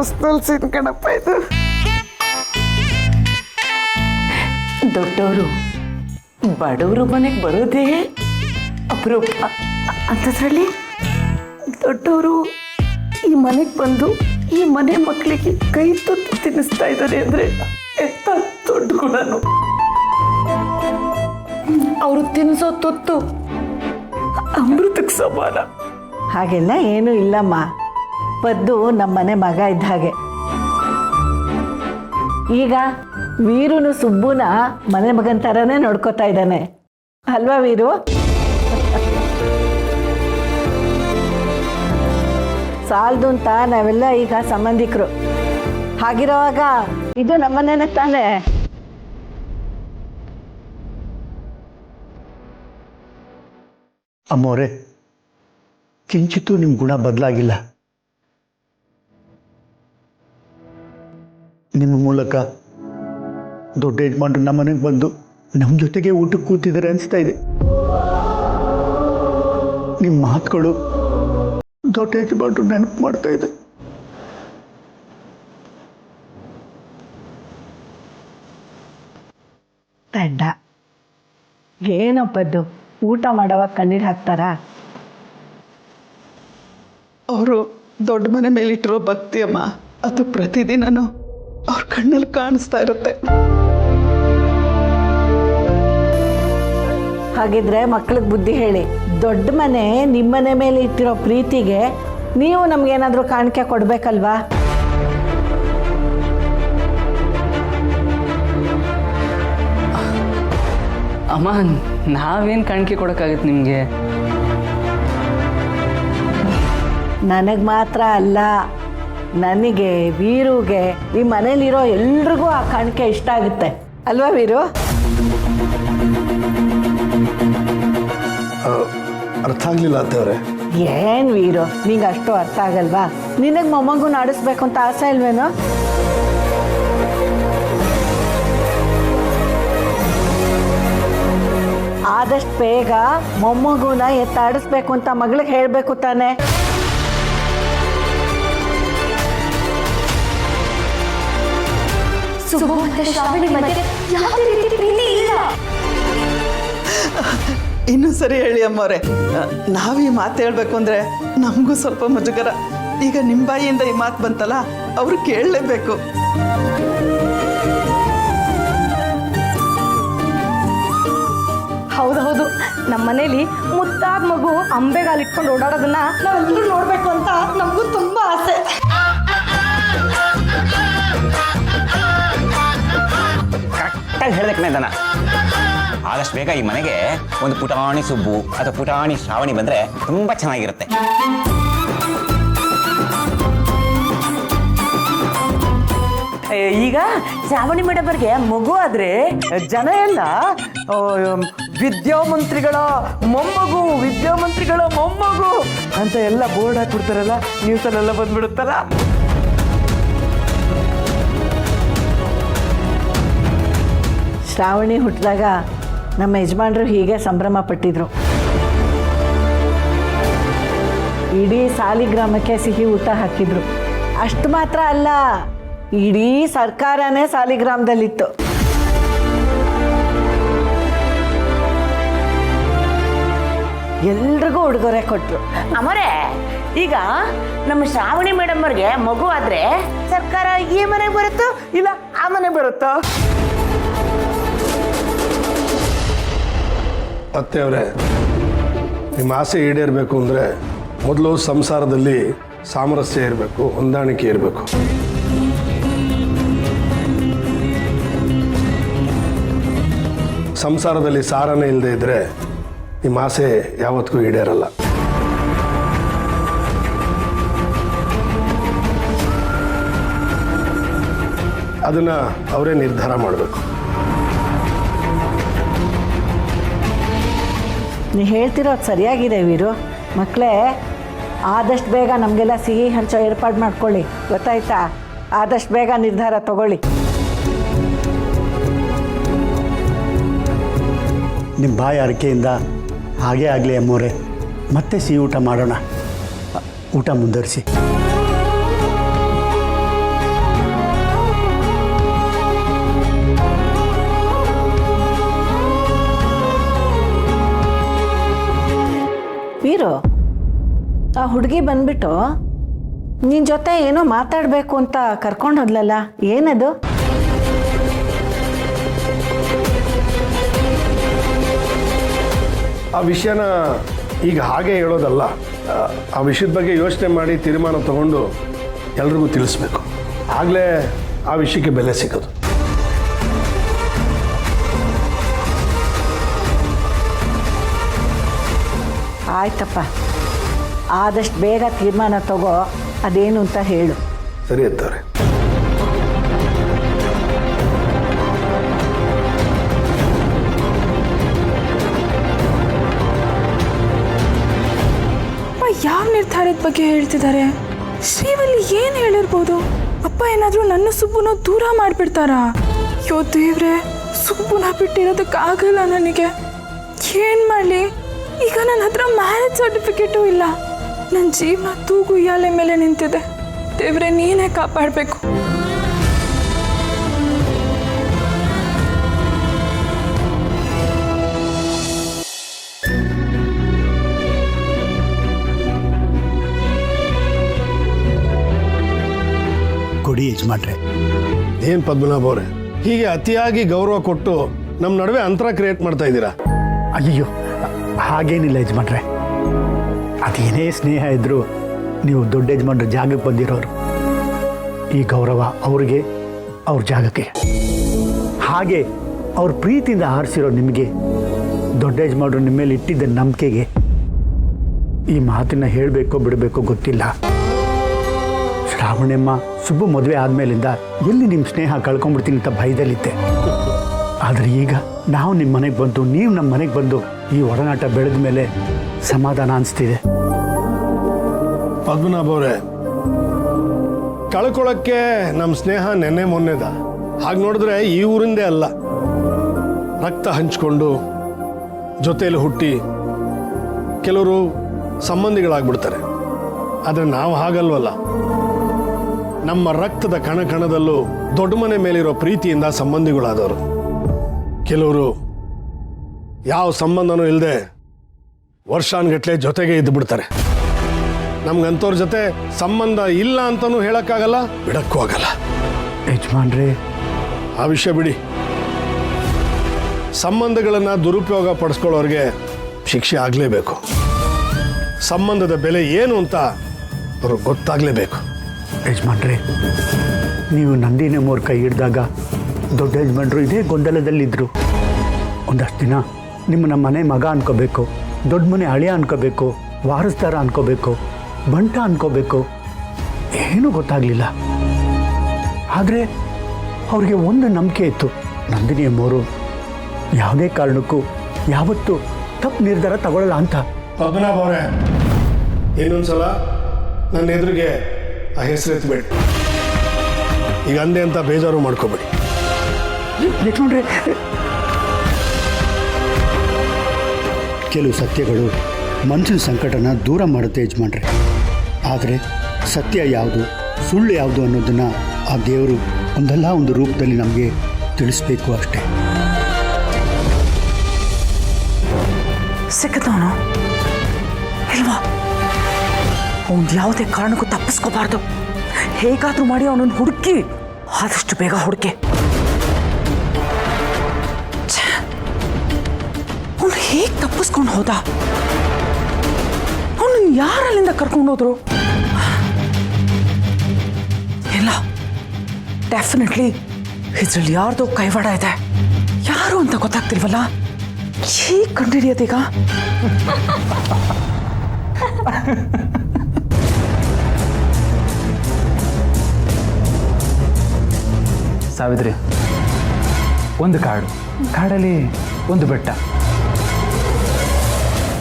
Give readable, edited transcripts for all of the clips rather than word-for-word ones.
ಹೊಸ್ದಲ್ಸಿನ ಕಣಪ್ಪ ಇದು. ದೊಡ್ಡವರು ಬಡವರು ಮನೆಗೆ ಬರೋದೇ ಅಪರೂಪ. ಅಂಥದ್ರಲ್ಲಿ ದೊಡ್ಡವರು ಈ ಮನೆಗೆ ಬಂದು ಈ ಮನೆ ಮಕ್ಕಳಿಗೆ ಕೈ ತುತ್ತು ತಿನ್ನಿಸ್ತಾ ಇದ್ದಾರೆ ಅಂದರೆ ಎಂಥ ದೊಡ್ಡ ಗುಣನು. ಅವರು ತಿನ್ನಿಸೋ ತುತ್ತು ಅಮೃತಕ್ಕೆ ಸಮಾನ. ಹಾಗೆಲ್ಲ ಏನೂ ಇಲ್ಲಮ್ಮ. ಪದ್ದು ನಮ್ಮನೆ ಮಗ ಇದ್ದ ಹಾಗೆ. ಈಗ ವೀರುನು ಸುಬ್ಬುನ ಮನೆ ಮಗನ ಥರನೇ ನೋಡ್ಕೋತಾ ಇದ್ದಾನೆ ಅಲ್ವಾ ವೀರು? ಸಾಲದು ಅಂತ ನಾವೆಲ್ಲ ಈಗ ಸಂಬಂಧಿಕರು. ಹಾಗಿರುವಾಗ ಇದು ನಮ್ಮನೇನೆ ತಾನೆ. ಅಮ್ಮೋರೆ, ಕಿಂಚಿತ್ತೂ ನಿಮ್ಮ ಗುಣ ಬದಲಾಗಿಲ್ಲ. ನಿಮ್ಮ ಮೂಲಕ ದೊಡ್ಡ ಯಜಮಾನ್ರು ನಮ್ಮ ಮನೆಗೆ ಬಂದು ನಮ್ಮ ಜೊತೆಗೆ ಊಟಕ್ಕೆ ಕೂತಿದ್ದಾರೆ ಅನಿಸ್ತಾ ಇದೆ. ನಿಮ್ಮ ಮಾತುಗಳು ದೊಡ್ಡ ಯಜಮಾನ್ರು ನೆನಪು ಮಾಡ್ತಾ ಇದೆ. ತಂಡ ಏನಪ್ಪದ್ದು ಊಟ ಮಾಡೋವಾಗ ಕಣ್ಣೀರು ಹಾಕ್ತಾರಾ? ಅವರು ದೊಡ್ಡ ಮನೆ ಮೇಲಿಟ್ಟಿರೋ ಭಕ್ತಿ ಅಮ್ಮ, ಅದು ಪ್ರತಿದಿನನೂ ಅವ್ರ ಕಣ್ಣಲ್ಲಿ ಕಾಣಿಸ್ತಾ ಇರುತ್ತೆ. ಹಾಗಿದ್ರೆ ಮಕ್ಳಿಗೆ ಬುದ್ಧಿ ಹೇಳಿ. ದೊಡ್ಡ ಮನೆ ನಿಮ್ಮನೆ ಮೇಲೆ ಇಟ್ಟಿರೋ ಪ್ರೀತಿಗೆ ನೀವು ನಮ್ಗೇನಾದರೂ ಕಾಣಿಕೆ ಕೊಡ್ಬೇಕಲ್ವಾ? ಅಮ್ಮ, ನಾವೇನು ಕಾಣಿಕೆ ಕೊಡೋಕ್ಕಾಗತ್ತೆ ನಿಮಗೆ? ನನಗೆ ಮಾತ್ರ ಅಲ್ಲ, ನನಗೆ, ವೀರುಗೆ, ಈ ಮನೇಲಿರೋ ಎಲ್ರಿಗೂ ಆ ಕಾಣಿಕೆ ಇಷ್ಟ ಆಗುತ್ತೆ ಅಲ್ವಾ ವೀರು? ಅರ್ಥ ಆಗಲಿಲ್ಲ ಅತ್ತವ್ರೆ. ಏನು ವೀರು, ನಿಂಗೆ ಅಷ್ಟು ಅರ್ಥ ಆಗಲ್ವಾ? ನಿನಗೆ ಮೊಮ್ಮಗು ಆಡಿಸ್ಬೇಕು ಅಂತ ಆಸೆ ಇಲ್ವೇನೋ? ಆದಷ್ಟು ಬೇಗ ಮೊಮ್ಮಗುನ ಎತ್ತಾಡಿಸ್ಬೇಕು ಅಂತ ಮಗಳಿಗೆ ಹೇಳಬೇಕು ತಾನೆ. ಸುಬ್ಬು ಮತ್ತೆ ಶ್ರಾವಣಿ ಮಧ್ಯೆ ಯಾವುದೇ ರೀತಿ ಪ್ರೀತಿ ಇಲ್ಲ. ಇನ್ನೂ ಸರಿ ಹೇಳಿ ಅಮ್ಮವ್ರೆ, ನಾವೀ ಮಾತು ಹೇಳ್ಬೇಕು ಅಂದರೆ ನಮಗೂ ಸ್ವಲ್ಪ ಮುಜುಗರ. ಈಗ ನಿಮ್ಮ ಬಾಯಿಯಿಂದ ಈ ಮಾತು ಬಂತಲ್ಲ, ಅವರು ಕೇಳಲೇಬೇಕು. ಹೌದೌದು, ನಮ್ಮ ಮನೇಲಿ ಮುದ್ದಾದ ಮಗು ಅಂಬೆಗಾಲು ಇಟ್ಕೊಂಡು ಓಡಾಡೋದನ್ನ ನಾವೆಲ್ಲರೂ ನೋಡ್ಬೇಕು ಅಂತ ನಮಗೂ ತುಂಬಾ ಆಸೆ. ಕರೆಕ್ಟಾಗಿ ಹೇಳ್ದಕ್ಕೆ ದನ. ಆದಷ್ಟು ಬೇಗ ಈ ಮನೆಗೆ ಒಂದು ಪುಟಾಣಿ ಸುಬ್ಬು ಅಥವಾ ಪುಟಾಣಿ ಶ್ರಾವಣಿ ಬಂದರೆ ತುಂಬ ಚೆನ್ನಾಗಿರುತ್ತೆ. ಈಗ ಶ್ರಾವಣಿ ಮೇಡಮರ್ಗೆ ಮಗು ಆದ್ರೆ ಜನ ಎಲ್ಲ ವಿದ್ಯಾಮಂತ್ರಿಗಳ ಮೊಮ್ಮಗು, ವಿದ್ಯಾಮಂತ್ರಿಗಳ ಮೊಮ್ಮಗು ಅಂತ ಎಲ್ಲ ಬೋರ್ಡ್ ಹಾಕ್ಬಿಡ್ತಾರಲ್ಲ, ನ್ಯೂಸಲ್ಲೆಲ್ಲ ಬಂದ್ಬಿಡುತ್ತಲ್ಲ. ಶ್ರಾವಣಿ ಹುಟ್ಟಿದಾಗ ನಮ್ಮ ಯಜಮಾನ್ರು ಹೀಗೆ ಸಂಭ್ರಮ ಪಟ್ಟಿದ್ರು. ಇಡೀ ಸಾಲಿಗ್ರಾಮಕ್ಕೆ ಸಿಹಿ ಊಟ ಹಾಕಿದ್ರು. ಅಷ್ಟು ಮಾತ್ರ ಅಲ್ಲ, ಇಡೀ ಸರ್ಕಾರನೇ ಸಾಲಿಗ್ರಾಮದಲ್ಲಿತ್ತು. ಎಲ್ರಿಗೂ ಉಡುಗೊರೆ ಕೊಟ್ರು. ಅಮರೇ, ಈಗ ನಮ್ಮ ಶ್ರಾವಣಿ ಮೇಡಮರ್ಗೆ ಮಗು ಆದ್ರೆ ಸರ್ಕಾರ ಈ ಮನೆಗೆ ಬರುತ್ತೋ ಇಲ್ಲ ಆ ಮನೆ ಬರುತ್ತೋ? ಅತ್ತೆಯವರೇ, ನಿಮ್ಮ ಆಸೆ ಈಡೇರಬೇಕು ಅಂದರೆ ಮೊದಲು ಸಂಸಾರದಲ್ಲಿ ಸಾಮರಸ್ಯ ಇರಬೇಕು, ಹೊಂದಾಣಿಕೆ ಇರಬೇಕು. ಸಂಸಾರದಲ್ಲಿ ಸಾರನೇ ಇಲ್ಲದೆ ಇದ್ದರೆ ನಿಮ್ಮ ಆಸೆ ಯಾವತ್ತಿಗೂ ಈಡೇರಲ್ಲ. ಅದನ್ನು ಅವರೇ ನಿರ್ಧಾರ ಮಾಡಬೇಕು. ನೀ ಹೇಳ್ತಿರೋದು ಸರಿಯಾಗಿದೆ ವೀರು. ಮಕ್ಕಳೇ, ಆದಷ್ಟು ಬೇಗ ನಮಗೆಲ್ಲ ಸಿಹಿ ಹಂಚೋ ಏರ್ಪಾಡು ಮಾಡ್ಕೊಳ್ಳಿ, ಗೊತ್ತಾಯ್ತಾ? ಆದಷ್ಟು ಬೇಗ ನಿರ್ಧಾರ ತಗೊಳ್ಳಿ. ನಿಮ್ಮ ಬಾಯಿ ಅರಿಕೆಯಿಂದ ಹಾಗೇ ಆಗಲಿ ಅಮ್ಮೋರೆ. ಮತ್ತೆ ಸಿಹಿ ಊಟ ಮಾಡೋಣ. ಊಟ ಮುಂದುವರಿಸಿ. ವೀರು, ಆ ಹುಡುಗಿ ಬಂದ್ಬಿಟ್ಟು ನಿನ್ನ ಜೊತೆ ಏನೋ ಮಾತಾಡಬೇಕು ಅಂತ ಕರ್ಕೊಂಡು ಹೋದ್ಲಲ್ಲ, ಏನದು? ಆ ವಿಷಯನ ಈಗ ಹಾಗೆ ಹೇಳೋದಲ್ಲ, ಆ ವಿಷಯದ ಬಗ್ಗೆ ಯೋಚನೆ ಮಾಡಿ ತೀರ್ಮಾನ ತಗೊಂಡು ಎಲ್ರಿಗೂ ತಿಳಿಸ್ಬೇಕು. ಆಗಲೇ ಆ ವಿಷಯಕ್ಕೆ ಬೆಲೆ ಸಿಗೋದು. ಆಯ್ತಪ್ಪ, ಆದಷ್ಟು ಬೇಗ ತೀರ್ಮಾನ ತಗೋ, ಅದೇನು ಅಂತ ಹೇಳು. ಸರಿ ಅತ್ತವ್ರೆ. ಯಾವ ನಿರ್ಧಾರದ ಬಗ್ಗೆ ಹೇಳ್ತಿದ್ದಾರೆ? ಶ್ರೀವಲ್ಲಿ ಏನು ಹೇಳಿರ್ಬೋದು? ಅಪ್ಪ ಏನಾದರೂ ನನ್ನ ಸುಬ್ಬುನ ದೂರ ಮಾಡಿಬಿಡ್ತಾರಾ? ಯೋ ದೇವ್ರೆ, ಸುಬ್ಬುನ ಬಿಟ್ಟಿರೋದಕ್ಕಾಗಲ್ಲ ನನಗೆ. ಏನು ಮಾಡಲಿ? ಈಗ ನನ್ನ ಹತ್ರ ಮ್ಯಾರೇಜ್ ಸರ್ಟಿಫಿಕೇಟು ಇಲ್ಲ. ನನ್ನ ಜೀವನ ತೂಗು ಉಯ್ಯಾಲೆ ಮೇಲೆ ನಿಂತಿದೆ. ದೇವ್ರೆ, ನೀನೇ ಕಾಪಾಡಬೇಕು. ಕೊಡಿ ಯಜಮಾನ್ರೆ. ಏನು ಪದ್ಮನಾಭ ಅವರೇ, ಹೀಗೆ ಅತಿಯಾಗಿ ಗೌರವ ಕೊಟ್ಟು ನಮ್ಮ ನಡುವೆ ಅಂತರ ಕ್ರಿಯೇಟ್ ಮಾಡ್ತಾ ಇದ್ದೀರಾ? ಅಯ್ಯೋ, ಹಾಗೇನಿಲ್ಲ ಯಜಮಾನ್ರೆ. ಅದೇನೇ ಸ್ನೇಹ ಇದ್ದರೂ ನೀವು ದೊಡ್ಡ ಯಜಮಾನ್ರ ಜಾಗಕ್ಕೆ ಬಂದಿರೋರು. ಈ ಗೌರವ ಅವ್ರಿಗೆ, ಅವ್ರ ಜಾಗಕ್ಕೆ. ಹಾಗೆ ಅವ್ರ ಪ್ರೀತಿಯಿಂದ ಆರಿಸಿರೋ ನಿಮಗೆ, ದೊಡ್ಡ ಯಜಮಾನ್ರು ನಿಮ್ಮ ಮೇಲೆ ಇಟ್ಟಿದ್ದ ನಂಬಿಕೆಗೆ ಈ ಮಾತನ್ನು ಹೇಳಬೇಕೋ ಬಿಡಬೇಕೋ ಗೊತ್ತಿಲ್ಲ. ಶ್ರಾವಣಮ್ಮ ಸುಬ್ಬು ಮದುವೆ ಆದಮೇಲಿಂದ ಎಲ್ಲಿ ನಿಮ್ಮ ಸ್ನೇಹ ಕಳ್ಕೊಂಡ್ಬಿಡ್ತೀನಿ ಅಂತ ಭಯದಲ್ಲಿದ್ದೆ. ಆದರೆ ಈಗ ನಾವು ನಿಮ್ಮ ಮನೆಗೆ ಬಂದು, ನೀವು ನಮ್ಮ ಮನೆಗೆ ಬಂದು ಈ ಒಡನಾಟ ಬೆಳೆದ ಮೇಲೆ ಸಮಾಧಾನ ಅನಿಸ್ತಿದೆ. ಪದ್ಮನಾಭ ಅವರೇ, ಕಳ್ಕೊಳ್ಳೋಕ್ಕೆ ನಮ್ಮ ಸ್ನೇಹ ನೆನ್ನೆ ಮೊನ್ನೆದ. ಹಾಗೆ ನೋಡಿದ್ರೆ ಈ ಊರಿಂದೇ ಅಲ್ಲ, ರಕ್ತ ಹಂಚ್ಕೊಂಡು ಜೊತೆಯಲ್ಲಿ ಹುಟ್ಟಿ ಕೆಲವರು ಸಂಬಂಧಿಗಳಾಗ್ಬಿಡ್ತಾರೆ. ಆದರೆ ನಾವು ಹಾಗಲ್ವಲ್ಲ. ನಮ್ಮ ರಕ್ತದ ಕಣ ಕಣದಲ್ಲೂ ದೊಡ್ಡ ಮನೆ ಮೇಲಿರೋ ಪ್ರೀತಿಯಿಂದ ಸಂಬಂಧಿಗಳಾದವರು. ಕೆಲವರು ಯಾವ ಸಂಬಂಧನೂ ಇಲ್ಲದೆ ವರ್ಷಾನ್ಗಟ್ಲೆ ಜೊತೆಗೆ ಇದ್ದು ಬಿಡ್ತಾರೆ. ನಮ್ಗಂಥವ್ರ ಜೊತೆ ಸಂಬಂಧ ಇಲ್ಲ ಅಂತಲೂ ಹೇಳೋಕ್ಕಾಗಲ್ಲ, ಬಿಡಕ್ಕೂ ಆಗಲ್ಲ. ಯಜಮಾನ್ರೆ, ಆ ವಿಷಯ ಬಿಡಿ. ಸಂಬಂಧಗಳನ್ನು ದುರುಪಯೋಗ ಪಡಿಸ್ಕೊಳ್ಳೋರಿಗೆ ಶಿಕ್ಷೆ ಆಗಲೇಬೇಕು. ಸಂಬಂಧದ ಬೆಲೆ ಏನು ಅಂತ ಅವ್ರಿಗೆ ಗೊತ್ತಾಗಲೇಬೇಕು. ಯಜಮಾನ್ರೆ, ನೀವು ನಂದಿನಿ ಮೋರ್ ಕೈ ಹಿಡಿದಾಗ ದೊಡ್ಡ ಯಜಮಾನ್ರು ಇದೇ ಗೊಂದಲದಲ್ಲಿದ್ದರು. ಒಂದಷ್ಟು ದಿನ ನಿಮ್ಮನ್ನ ಮನೆ ಮಗ ಅನ್ಕೋಬೇಕು, ದೊಡ್ಡ ಮನೆ ಅಳಿಯ ಅನ್ಕೋಬೇಕು, ವಾರಸ್ದಾರ ಅನ್ಕೋಬೇಕು, ಬಂಟ ಅನ್ಕೋಬೇಕು, ಏನೂ ಗೊತ್ತಾಗಲಿಲ್ಲ. ಆದರೆ ಅವ್ರಿಗೆ ಒಂದು ನಂಬಿಕೆ ಇತ್ತು, ನಂದಿನಿ ಅಮ್ಮೋರು ಯಾವುದೇ ಕಾರಣಕ್ಕೂ ಯಾವತ್ತೂ ತಪ್ಪು ನಿರ್ಧಾರ ತಗೊಳ್ಳಲ್ಲ ಅಂತ. ಪದ್ಮನಾಭ ಅವರೇ, ಇನ್ನೊಂದ್ಸಲ ನನ್ನ ಎದುರಿಗೆ ಆ ಹೆಸರು ಎತ್ತಬೇಡಿ. ಈಗ ಅಂದೆ ಅಂತ ಬೇಜಾರು ಮಾಡ್ಕೋಬೇಡಿ. ಯಜಮಾನ್ರೆ, ಕೆಲವು ಸತ್ಯಗಳು ಮನಸ್ಸಿನ ಸಂಕಟನ ದೂರ ಮಾಡುತ್ತೆ ಯಜಮಾನ್ರೆ. ಆದರೆ ಸತ್ಯ ಯಾವುದು, ಸುಳ್ಳು ಯಾವುದು ಅನ್ನೋದನ್ನು ಆ ದೇವರು ಒಂದಲ್ಲ ಒಂದು ರೂಪದಲ್ಲಿ ನಮಗೆ ತಿಳಿಸ್ಬೇಕು ಅಷ್ಟೇ. ಸಿಕ್ಕದವನು ಇಲ್ವಾ? ಅವನು ಯಾವುದೇ ಕಾರಣಕ್ಕೂ ತಪ್ಪಿಸ್ಕೋಬಾರ್ದು. ಹೇಗಾದ್ರೂ ಮಾಡಿ ಅವನನ್ನು ಹುಡುಕಿ, ಆದಷ್ಟು ಬೇಗ ಹುಡುಕಿ. ಅವನು ಹೇಗೆ ತಪ್ಪಿಸ್ಕೊಂಡು ಹೋದ? ಅವನನ್ನು ಯಾರಲ್ಲಿಂದ ಕರ್ಕೊಂಡೋದ್ರು? ಇಲ್ಲ, ಡೆಫಿನೆಟ್ಲಿ ಇದ್ರಲ್ಲಿ ಯಾರ್ದೋ ಕೈವಾಡ ಇದೆ. ಯಾರು ಅಂತ ಗೊತ್ತಾಗ್ತಿಲ್ವಲ್ಲ, ಹೇಗೆ ಕಂಡುಹಿಡಿಯೋದೀಗ? ಸಾವಿತ್ರಿ, ಒಂದು ಕಾಡಲ್ಲಿ ಒಂದು ಬೆಟ್ಟ.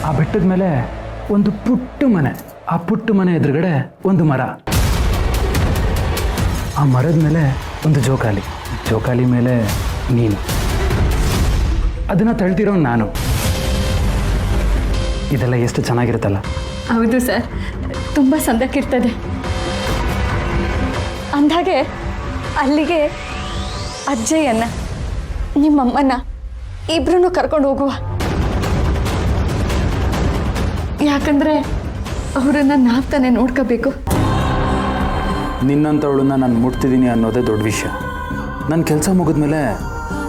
ಆ ಬೆಟ್ಟದ ಮೇಲೆ ಒಂದು ಪುಟ್ಟ ಮನೆ. ಆ ಪುಟ್ಟ ಮನೆ ಎದುರುಗಡೆ ಒಂದು ಮರ. ಆ ಮರದ ಮೇಲೆ ಒಂದು ಜೋಕಾಲಿ ಮೇಲೆ ನೀನು. ಅದನ್ನು ತಳ್ತಿರೋ ನಾನು. ಇದೆಲ್ಲ ಎಷ್ಟು ಚೆನ್ನಾಗಿರುತ್ತಲ್ಲ. ಹೌದು ಸರ್, ತುಂಬ ಸಂದಕ್ಕಿರ್ತದೆ. ಅಂದಾಗೆ ಅಲ್ಲಿಗೆ ಅಜ್ಜಯ್ಯನ, ನಿಮ್ಮಮ್ಮನ ಇಬ್ರು ಕರ್ಕೊಂಡು ಹೋಗುವ. ಯಾಕಂದರೆ ಅವರನ್ನು ನಾವು ತಾನೇ ನೋಡ್ಕೋಬೇಕು. ನಿನ್ನಂಥವಳನ್ನ ನಾನು ಮುಟ್ತಿದ್ದೀನಿ ಅನ್ನೋದೇ ದೊಡ್ಡ ವಿಷಯ. ನನ್ನ ಕೆಲಸ ಮುಗಿದ್ಮೇಲೆ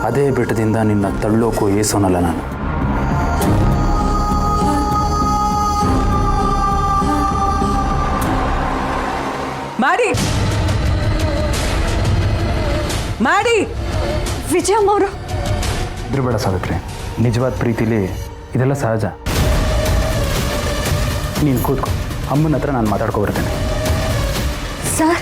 ಅದೇ ಬೆಟ್ಟದಿಂದ ನಿನ್ನ ತಳ್ಳೋಕ್ಕೂ ಏಸೋನಲ್ಲ ನಾನು. ಮಾಡಿ ವಿಜಯಮ್ಮ ಅವರು ಇದ್ರಬೇಡ ಸಾವಿತ್ರಿ, ನಿಜವಾದ ಪ್ರೀತಿಲಿ ಇದೆಲ್ಲ ಸಹಜ. ನೀನು ಕೂತ್ಕೊ, ಅಮ್ಮನ ಹತ್ರ ನಾನು ಮಾತಾಡ್ಕೊ ಬರ್ತೇನೆ. ಸರ್,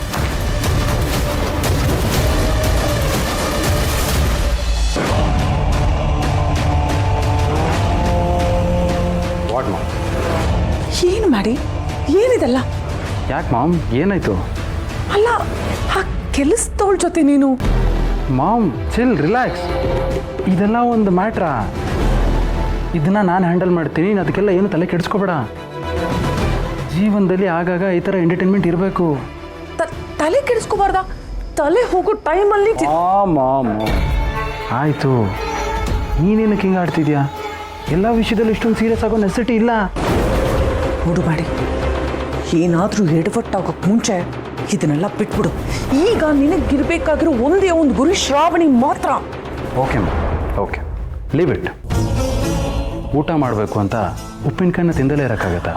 ಏನು ಮಾಡಿ ಏನಿದೆಲ್ಲ? ಯಾಕೆ ಮಾಮ್, ಏನಾಯ್ತು? ಅಲ್ಲ, ಆ ಕೆಲಸದವಳ ಜೊತೆ ನೀನು ಮಾಮ್ ಚಿಲ್, ರಿಲ್ಯಾಕ್ಸ್. ಇದೆಲ್ಲ ಒಂದು ಮ್ಯಾಟ್ರಾ, ಇದನ್ನು ನಾನು ಹ್ಯಾಂಡಲ್ ಮಾಡ್ತೀನಿ. ಅದಕ್ಕೆಲ್ಲ ಏನು ತಲೆ ಕೆಡಿಸ್ಕೋಬೇಡ. ಜೀವನದಲ್ಲಿ ಆಗಾಗ ಈ ಥರ ಎಂಟರ್ಟೈನ್ಮೆಂಟ್ ಇರಬೇಕು. ತಲೆ ಕೆಡಿಸ್ಕೋಬಾರ್ದ? ತಲೆ ಹೋಗೋ ಟೈಮಲ್ಲಿ ಮಾಮ್ ಆಯಿತು, ನೀನೇನಕ್ಕೆ ಹಿಂಗೆ ಆಡ್ತಿದ್ಯಾ? ಎಲ್ಲ ವಿಷಯದಲ್ಲಿ ಇಷ್ಟೊಂದು ಸೀರಿಯಸ್ ಆಗೋ ನೆಸೆಸಿಟಿ ಇಲ್ಲ. ನೋಡು ಮಾಡಿ, ಏನಾದರೂ ಎಡವಟ್ಟಾಗೋಕ್ಕೆ ಮುಂಚೆ ಇದನ್ನೆಲ್ಲ ಬಿಟ್ಬಿಡು. ಈಗ ನಿನಗಿರ್ಬೇಕಾಗಿರೋ ಒಂದೇ ಒಂದು ಗುರಿ ಶ್ರಾವಣಿ ಮಾತ್ರ. Okay ma'am, okay, leave it. ಊಟ ಮಾಡಬೇಕು ಅಂತ ಉಪ್ಪಿನಕಾಯಿನ ತಿಂದಲೇ ಇರೋಕ್ಕಾಗತ್ತಾ?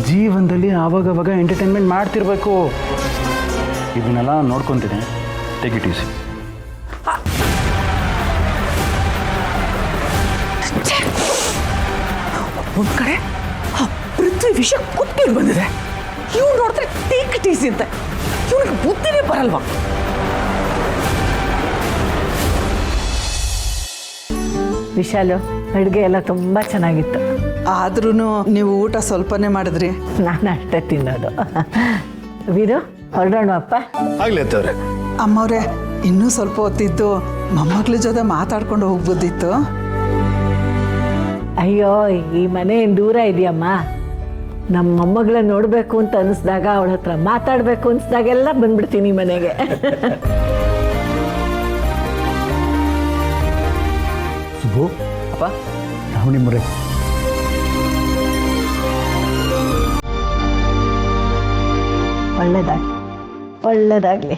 ಜೀವನದಲ್ಲಿ ಆವಾಗವಾಗ ಎಂಟರ್ಟೈನ್ಮೆಂಟ್ ಮಾಡ್ತಿರ್ಬೇಕು. ಇದನ್ನೆಲ್ಲ ನೋಡ್ಕೊತೀನಿ. Take it easy. ಒಂದು ಕಡೆ ಆ ಪೃಥ್ವಿ ವಿಷಯ ಕುತ್ತಿಗೆ ಬಂದಿದೆ. ಇವ್ನು ನೋಡಿದ್ರೆ ಟೇಕ್ ಇಟ್ ಈಸಿ ಅಂತ. ಇವನಿಗೆ ಬುದ್ಧಿನೇ ಬರಲ್ವಾ? ವಿಶಾಲು, ಅಡುಗೆ ಎಲ್ಲ ತುಂಬ ಚೆನ್ನಾಗಿತ್ತು. ಆದ್ರೂ ನೀವು ಊಟ ಸ್ವಲ್ಪನೇ ಮಾಡಿದ್ರಿ. ನಾನು ಅಷ್ಟೇ ತಿನ್ನೋದು. ವೀರು, ಹೊರಡೋಣ ಅಪ್ಪ. ಆಗ್ಲಿ ಅತ್ತವ್ರೆ. ಅಮ್ಮವ್ರೆ, ಇನ್ನೂ ಸ್ವಲ್ಪ ಹೊತ್ತಿದ್ದು ಮೊಮ್ಮಗಳ ಜೊತೆ ಮಾತಾಡ್ಕೊಂಡು ಹೋಗ್ಬೋದಿತ್ತು. ಅಯ್ಯೋ, ಈ ಮನೆ ದೂರ ಇದೆಯಮ್ಮ. ನಮ್ಮ ಮೊಮ್ಮಗಳನ್ನ ನೋಡಬೇಕು ಅಂತ ಅನಿಸ್ದಾಗ, ಅವಳ ಹತ್ರ ಮಾತಾಡಬೇಕು ಅನಿಸ್ದಾಗೆಲ್ಲ ಬಂದ್ಬಿಡ್ತೀನಿ ಮನೆಗೆ. ಸುಬ್ಬು, ಅಪ್ಪ, ಶ್ರಾವಣಿ ಮುರೆ. ಒಳ್ಳೇದಾಗಲಿ, ಒಳ್ಳೇದಾಗಲಿ.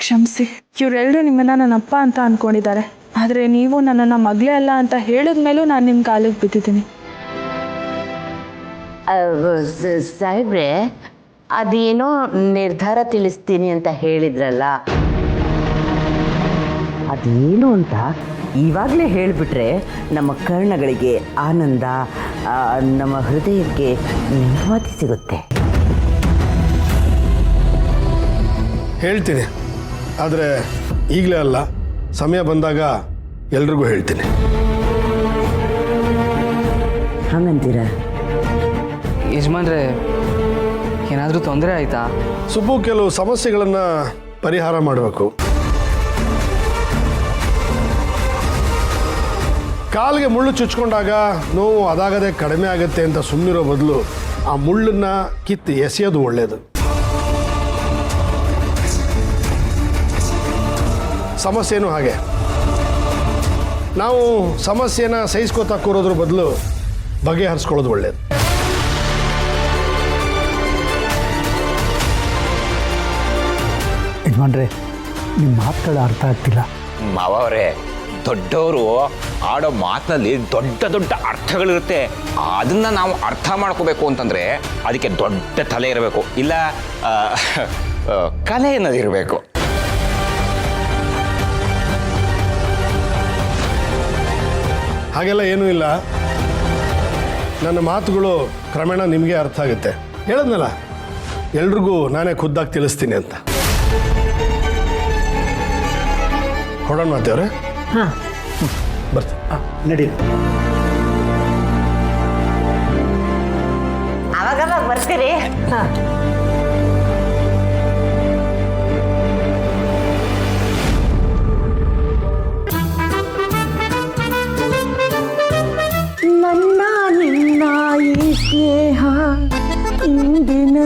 ಕ್ಷಮಿಸಿ, ಇವರೆಲ್ಲರೂ ನಿಮ್ಮನ್ನು ನನ್ನ ಅಪ್ಪ ಅಂತ ಅಂದ್ಕೊಂಡಿದ್ದಾರೆ. ಆದರೆ ನೀವು ನನ್ನನ್ನು ಮಗಳೇ ಅಲ್ಲ ಅಂತ ಹೇಳಿದ ಮೇಲೂ ನಾನು ನಿಮ್ಮ ಕಾಲಿಗೆ ಬಿದ್ದಿದ್ದೀನಿ. ಸಾಹೇಬ್ರೆ, ಅದೇನೋ ನಿರ್ಧಾರ ತಿಳಿಸ್ತೀನಿ ಅಂತ ಹೇಳಿದ್ರಲ್ಲ, ಅದೇನು ಅಂತ ಇವಾಗಲೇ ಹೇಳಿಬಿಟ್ರೆ ನಮ್ಮ ಕರ್ಣಗಳಿಗೆ ಆನಂದ, ನಮ್ಮ ಹೃದಯಕ್ಕೆ ನೆಮ್ಮದಿ ಸಿಗುತ್ತೆ. ಹೇಳ್ತೀನಿ, ಆದರೆ ಈಗಲೇ ಅಲ್ಲ, ಸಮಯ ಬಂದಾಗ ಎಲ್ರಿಗೂ ಹೇಳ್ತೀನಿ. ಹಂಗಂತೀರ? ಯಜಮಾನ್ರೆ, ಏನಾದರೂ ತೊಂದರೆ ಆಯಿತಾ? ಸುಬ್ಬು ಕೆಲವು ಸಮಸ್ಯೆಗಳನ್ನು ಪರಿಹಾರ ಮಾಡಬೇಕು. ಕಾಲಿಗೆ ಮುಳ್ಳು ಚುಚ್ಕೊಂಡಾಗ ನೋವು ಅದಾಗದೆ ಕಡಿಮೆ ಆಗುತ್ತೆ ಅಂತ ಸುಮ್ಮನಿರೋ ಬದಲು ಆ ಮುಳ್ಳನ್ನು ಕಿತ್ತು ಎಸೆಯೋದು ಒಳ್ಳೆಯದು. ಸಮಸ್ಯೆನೂ ಹಾಗೆ. ನಾವು ಸಮಸ್ಯೆನ ಸಹಿಸ್ಕೋತಾ ಕೂರೋದ್ರ ಬದಲು ಬಗೆಹರಿಸ್ಕೊಳ್ಳೋದು ಒಳ್ಳೆಯದು. ಯಜಮಾನ್ರೆ, ನಿಮ್ಮ ಮಾತುಗಳ ಅರ್ಥ ಆಗ್ತಿಲ್ಲ. ಮಾವರೇ, ದೊಡ್ಡವರು ಆಡೋ ಮಾತಿನಲ್ಲಿ ದೊಡ್ಡ ದೊಡ್ಡ ಅರ್ಥಗಳಿರುತ್ತೆ. ಅದನ್ನು ನಾವು ಅರ್ಥ ಮಾಡ್ಕೋಬೇಕು ಅಂತಂದರೆ ಅದಕ್ಕೆ ದೊಡ್ಡ ತಲೆ ಇರಬೇಕು, ಇಲ್ಲ ಕಲೆ ಅನ್ನೋದಿರಬೇಕು. ಹಾಗೆಲ್ಲ ಏನೂ ಇಲ್ಲ. ನನ್ನ ಮಾತುಗಳು ಕ್ರಮೇಣ ನಿಮಗೆ ಅರ್ಥ ಆಗುತ್ತೆ. ಹೇಳಿದ್ನಲ್ಲ, ಎಲ್ರಿಗೂ ನಾನೇ ಖುದ್ದಾಗಿ ತಿಳಿಸ್ತೀನಿ ಅಂತ. ಹೊಡೋಣ ಮಾತೇವ್ರೆ. ಹಾಂ, ಬರ್ತೀನಿ. ನಡಿ. ಅವಾಗವಾಗ ಬರ್ತೀರಿ? ಹಾಂ. ನನ್ನ ನಿನ್ನ ಈ ಸ್ನೇಹ ಇಂದಿನ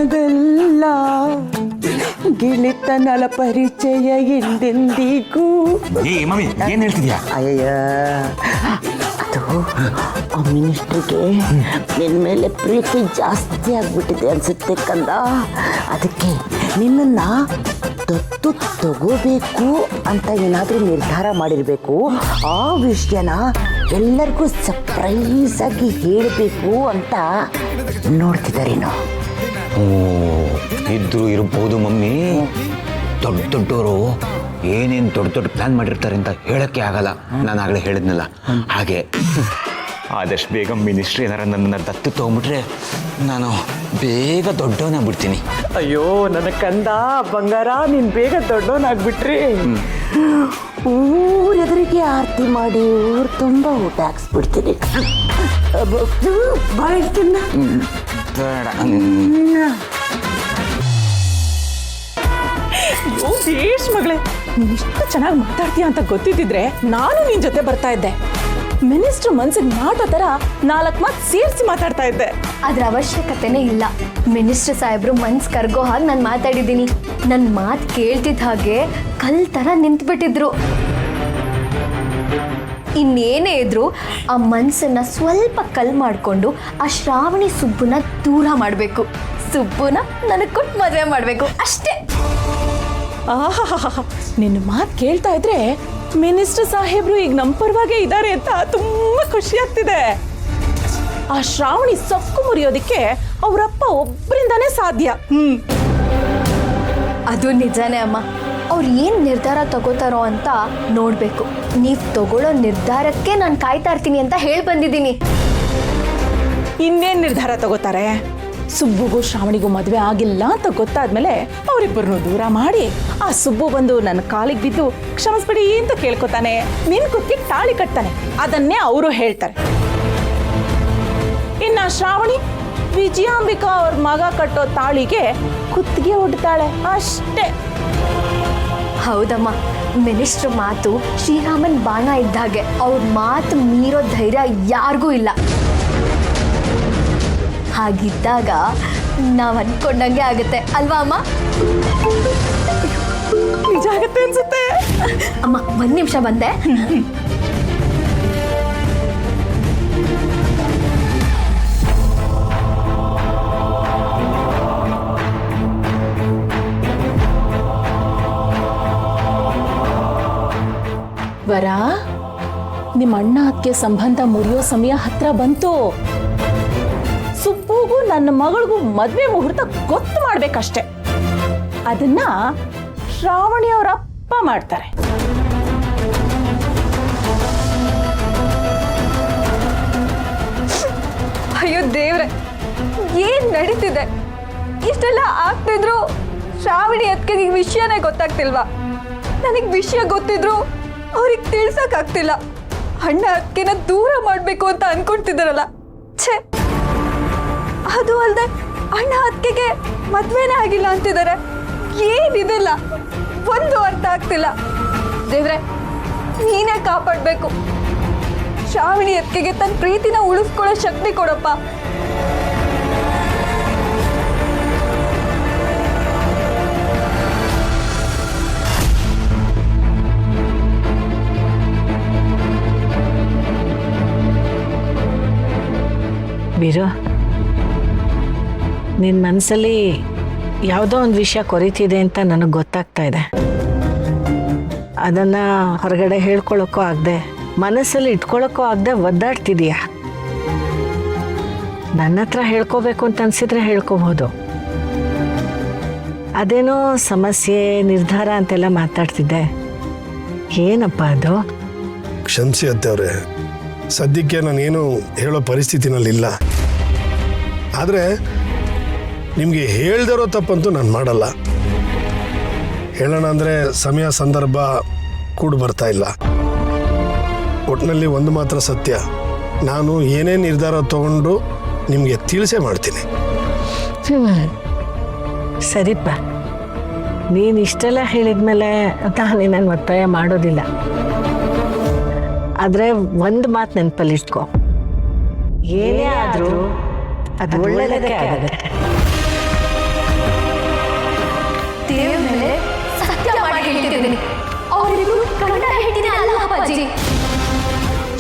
ಆತನಲ ಪರಿಚಯ ಎಂದೆಂದಿಗೂ. ಏ ಮಮ್ಮಿ ಏನು ಹೇಳ್ತಿದ್ಯಾ? ಅಯ್ಯಯ್ಯ, ಅದು ಆ ಮಿನಿಸ್ಟ್ರಿಗೆ ನಿನ್ನ ಮೇಲೆ ಪ್ರೀತಿ ಜಾಸ್ತಿ ಆಗ್ಬಿಟ್ಟಿದೆ ಅನ್ಸುತ್ತೆ ಕಂದ. ಅದಕ್ಕೆ ನಿನ್ನನ್ನು ದತ್ತು ತಗೋಬೇಕು ಅಂತ ಏನಾದರೂ ನಿರ್ಧಾರ ಮಾಡಿರಬೇಕು. ಆ ವಿಷಯನ ಎಲ್ಲರಿಗೂ ಸರ್ಪ್ರೈಸ್ ಆಗಿ ಹೇಳಬೇಕು ಅಂತ ನೋಡ್ತಿದ್ದಾರೇನೋ. ಓ, ಇದ್ರು ಇರ್ಬೋದು ಮಮ್ಮಿ. ದೊಡ್ಡವರು ಏನೇನು ದೊಡ್ಡ ಪ್ಲಾನ್ ಮಾಡಿರ್ತಾರೆ ಅಂತ ಹೇಳೋಕ್ಕೆ ಆಗಲ್ಲ. ನಾನು ಆಗಲೇ ಹೇಳಿದ್ನಲ್ಲ ಹಾಗೆ. ಆದಷ್ಟು ಬೇಗ ಮಿನಿಸ್ಟ್ರಿ ಏನಾರ ನನ್ನನ್ನು ದತ್ತು ತೊಗೊಂಬಿಟ್ರೆ ನಾನು ಬೇಗ ದೊಡ್ಡವನಾಗ್ಬಿಡ್ತೀನಿ. ಅಯ್ಯೋ ನನ್ನ ಕಂದ ಬಂಗಾರ, ನೀನು ಬೇಗ ದೊಡ್ಡವನಾಗ್ಬಿಟ್ರಿ. ಊರೆದುರಿಗೆ ಆರತಿ ಮಾಡಿ ಊರು ತುಂಬ ಊಟ ಹಾಕ್ಸ್ಬಿಡ್ತೀನಿ. ಬಾಯ್ತಿನ್ನ ಬೇಡ. ಬೇಷ್ ಮಗಳೇ, ನೀನ್ ಇಷ್ಟು ಚೆನ್ನಾಗಿ ಮಾತಾಡ್ತೀಯ ಅಂತ ಗೊತ್ತಿದ್ದಿದ್ರೆ ನಾನು ನಿನ್ ಜೊತೆ ಬರ್ತಾ ಇದ್ದೆ. ಮಿನಿಸ್ಟರ್ ಮನ್ಸಿಗೆ ನಾಟೋ ತರ 4 ಮಾತು ಸೇರಿಸಿ ಮಾತಾಡ್ತಾ ಇದ್ದೆ. ಅದ್ರ ಅವಶ್ಯಕತೆನೇ ಇಲ್ಲ. ಮಿನಿಸ್ಟರ್ ಸಾಹೇಬ್ರು ಮನ್ಸು ಕರ್ಗೋ ಹಾಗೆ ನಾನು ಮಾತಾಡಿದ್ದೀನಿ. ನನ್ನ ಮಾತು ಕೇಳ್ತಿದ್ದ ಹಾಗೆ ಕಲ್ ಥರ ನಿಂತ್ಬಿಟ್ಟಿದ್ರು. ಇನ್ನೇನೇ ಇದ್ರು ಆ ಮನ್ಸನ್ನ ಸ್ವಲ್ಪ ಕಲ್ ಮಾಡಿಕೊಂಡು ಆ ಶ್ರಾವಣಿ ಸುಬ್ಬುನ ದೂರ ಮಾಡಬೇಕು. ಸುಬ್ಬುನ ನನಗೆ ಕೊಟ್ಟು ಮದುವೆ ಮಾಡಬೇಕು ಅಷ್ಟೇ. ಆಹಾ, ನಿನ್ನ ಮಾತು ಕೇಳ್ತಾ ಇದ್ರೆ ಮಿನಿಸ್ಟರ್ ಸಾಹೇಬ್ರು ಈಗ ನಮ್ಮ ಪರವಾಗೇ ಇದ್ದಾರೆ ಅಂತ ತುಂಬಾ ಖುಷಿ ಆಗ್ತಿದೆ. ಆ ಶ್ರಾವಣಿ ಸೊಕ್ಕು ಮುರಿಯೋದಿಕ್ಕೆ ಅವರಪ್ಪ ಒಬ್ಬರಿಂದಾನೇ ಸಾಧ್ಯ. ಅದು ನಿಜಾನೇ ಅಮ್ಮ. ಅವ್ರು ಏನು ನಿರ್ಧಾರ ತಗೋತಾರೋ ಅಂತ ನೋಡಬೇಕು. ನೀವು ತಗೊಳ್ಳೋ ನಿರ್ಧಾರಕ್ಕೆ ನಾನು ಕಾಯ್ತಾ ಇರ್ತೀನಿ ಅಂತ ಹೇಳಿ ಬಂದಿದ್ದೀನಿ. ಇನ್ನೇನು ನಿರ್ಧಾರ ತಗೋತಾರೆ? ಸುಬ್ಬುಗೂ ಶ್ರಾವಣಿಗೂ ಮದುವೆ ಆಗಿಲ್ಲ ಅಂತ ಗೊತ್ತಾದ್ಮೇಲೆ ಅವರಿಬ್ಬರನ್ನು ದೂರ ಮಾಡಿ ಆ ಸುಬ್ಬು ಬಂದು ನನ್ನ ಕಾಲಿಗೆ ಬಿದ್ದು ಕ್ಷಮಿಸ್ಬಿಡಿ ಅಂತ ಕೇಳ್ಕೊತಾನೆ. ನಿನ್ ಕುತ್ತಿಗೆ ತಾಳಿ ಕಟ್ತಾನೆ. ಅದನ್ನೇ ಅವರು ಹೇಳ್ತಾರೆ. ಇನ್ನು ಶ್ರಾವಣಿ ವಿಜಯಾಂಬಿಕಾ ಅವ್ರ ಮಗ ಕಟ್ಟೋ ತಾಳಿಗೆ ಕುತ್ತಿಗೆ ಹೊಡ್ತಾಳೆ ಅಷ್ಟೇ. ಹೌದಮ್ಮ, ಮಿನಿಸ್ಟ್ರ್ ಮಾತು ಶ್ರೀರಾಮನ್ ಬಾಣ ಇದ್ದಾಗೆ. ಅವ್ರ ಮಾತು ಮೀರೋ ಧೈರ್ಯ ಯಾರಿಗೂ ಇಲ್ಲ. ಹಾಗಿದ್ದಾಗ ನಾವು ಅನ್ಕೊಂಡಂಗೆ ಆಗುತ್ತೆ ಅಲ್ವಾ ಅಮ್ಮ? ನಿಜ ಆಗುತ್ತೆ ಅನ್ಸುತ್ತೆ. ಅಮ್ಮ 1 ನಿಮಿಷ ಬಂದೆ. ವರ, ನಿಮ್ಮ ಅಣ್ಣ ಅದಕ್ಕೆ ಸಂಬಂಧ ಮುರಿಯೋ ಸಮಯ ಹತ್ರ ಬಂತು. ಸುಬ್ಬುಗೂ ನನ್ನ ಮಗಳಿಗೂ ಮದ್ವೆ ಮುಹೂರ್ತ ಗೊತ್ತು ಮಾಡ್ಬೇಕಷ್ಟೆ. ಅದನ್ನ ಶ್ರಾವಣಿ ಅವರ ಅಪ್ಪ ಮಾಡ್ತಾರೆ. ಅಯ್ಯೋ ದೇವ್ರೆ, ಏನ್ ನಡೀತಿದೆ? ಇಷ್ಟೆಲ್ಲ ಆಗ್ತಿದ್ರು ಶ್ರಾವಣಿ ಅದಕ್ಕೆ ಈ ವಿಷಯನೇ ಗೊತ್ತಾಗ್ತಿಲ್ವಾ? ನನಗೆ ವಿಷಯ ಗೊತ್ತಿದ್ರು ಅವ್ರಿಗೆ ತಿಳ್ಸಕ್ಕಾಗ್ತಿಲ್ಲ. ಅಣ್ಣ ಅದಕ್ಕೆನ ದೂರ ಮಾಡಬೇಕು ಅಂತ ಅನ್ಕೊಂತಿದ್ದಾರಲ್ಲ. ಛೇ, ಅದು ಅಲ್ಲದೆ ಅಣ್ಣ ಅದಕ್ಕೆ ಮದ್ವೆನೇ ಆಗಿಲ್ಲ ಅಂತಿದ್ದಾರೆ. ಏನಿದೆಲ್ಲ ಒಂದು ಅರ್ಥ ಆಗ್ತಿಲ್ಲ. ದೇವ್ರೆ, ನೀನೇ ಕಾಪಾಡಬೇಕು. ಶ್ರಾವಣಿ ಅದಕ್ಕೆ ತನ್ನ ಪ್ರೀತಿನ ಉಳಿಸ್ಕೊಳ್ಳೋ ಶಕ್ತಿ ಕೊಡಪ್ಪ. ಬೀರು, ನಿನ್ನ ಮನಸ್ಸಲ್ಲಿ ಯಾವುದೋ ಒಂದು ವಿಷಯ ಕೊರೀತಿದೆ ಅಂತ ನನಗೆ ಗೊತ್ತಾಗ್ತಾ ಇದೆ. ಅದನ್ನು ಹೊರಗಡೆ ಹೇಳ್ಕೊಳ್ಳೋಕ್ಕೂ ಆಗದೆ, ಮನಸ್ಸಲ್ಲಿ ಇಟ್ಕೊಳ್ಳೋಕ್ಕೂ ಆಗದೆ ಒದ್ದಾಡ್ತಿದೀಯಾ. ನನ್ನ ಹತ್ರ ಹೇಳ್ಕೋಬೇಕು ಅಂತ ಅನಿಸಿದ್ರೆ ಹೇಳ್ಕೋಬಹುದು. ಅದೇನೋ ಸಮಸ್ಯೆ ನಿರ್ಧಾರ ಅಂತೆಲ್ಲ ಮಾತಾಡ್ತಿದ್ದೆ. ಏನಪ್ಪ ಅದು? ಕ್ಷಮಿಸಿ ಅತ್ತವ್ರೆ, ಸದ್ಯಕ್ಕೆ ನಾನೇನು ಹೇಳೋ ಪರಿಸ್ಥಿತಿನಲ್ಲಿಲ್ಲ. ಆದರೆ ನಿಮಗೆ ಹೇಳ್ದಿರೋ ತಪ್ಪಂತೂ ನಾನು ಮಾಡಲ್ಲ. ಹೇಳೋಣ ಅಂದರೆ ಸಮಯ ಸಂದರ್ಭ ಕೂಡ ಬರ್ತಾ ಇಲ್ಲ. ಒಟ್ಟಿನಲ್ಲಿ ಒಂದು ಮಾತ್ರ ಸತ್ಯ, ನಾನು ಏನೇ ನಿರ್ಧಾರ ತಗೊಂಡು ನಿಮಗೆ ತಿಳಿಸೇ ಮಾಡ್ತೀನಿ. ಸರಿಪ್ಪ, ನೀನು ಇಷ್ಟೆಲ್ಲ ಹೇಳಿದ್ಮೇಲೆ ನಾನು ನಿನ್ನನ್ನು ಒತ್ತಾಯ ಮಾಡೋದಿಲ್ಲ. ಆದರೆ ಒಂದು ಮಾತು ನೆನಪಲ್ಲಿಟ್ಕೋ, ಏನೇ ಆದರೂ ಅದು ಒಳ್ಳೆಯದಕ್ಕೆ ಆಗುತ್ತೆ. ದೇವ್ರ ಮೇಲೆ ಮಾಡ್ತಿದ್ದೀನಿ. ಅವರಿಬ್ರು ಗಂಡ ಹೆಂಡತಿನೇ ಅಲ್ಲ ಅಪ್ಪಾಜಿ.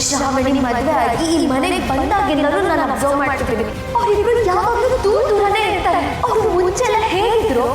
ಶ್ರಾವಣಿ ಮದುವೆ ಆಗಿ ಈ ಮನೆಗೆ ಬಂದಾಗಿಂದಲೂ ನಾನು ಅಬ್ಸರ್ವ್ ಮಾಡ್ತಿದ್ದೀನಿ. ಅವರಿಬ್ರು ಯಾವಾಗಲೂ ದೂರನೇ ಇರ್ತಾರೆ. ಅವರು ಮುಂಚೆಲ್ಲ ಹೇಗಿದ್ರು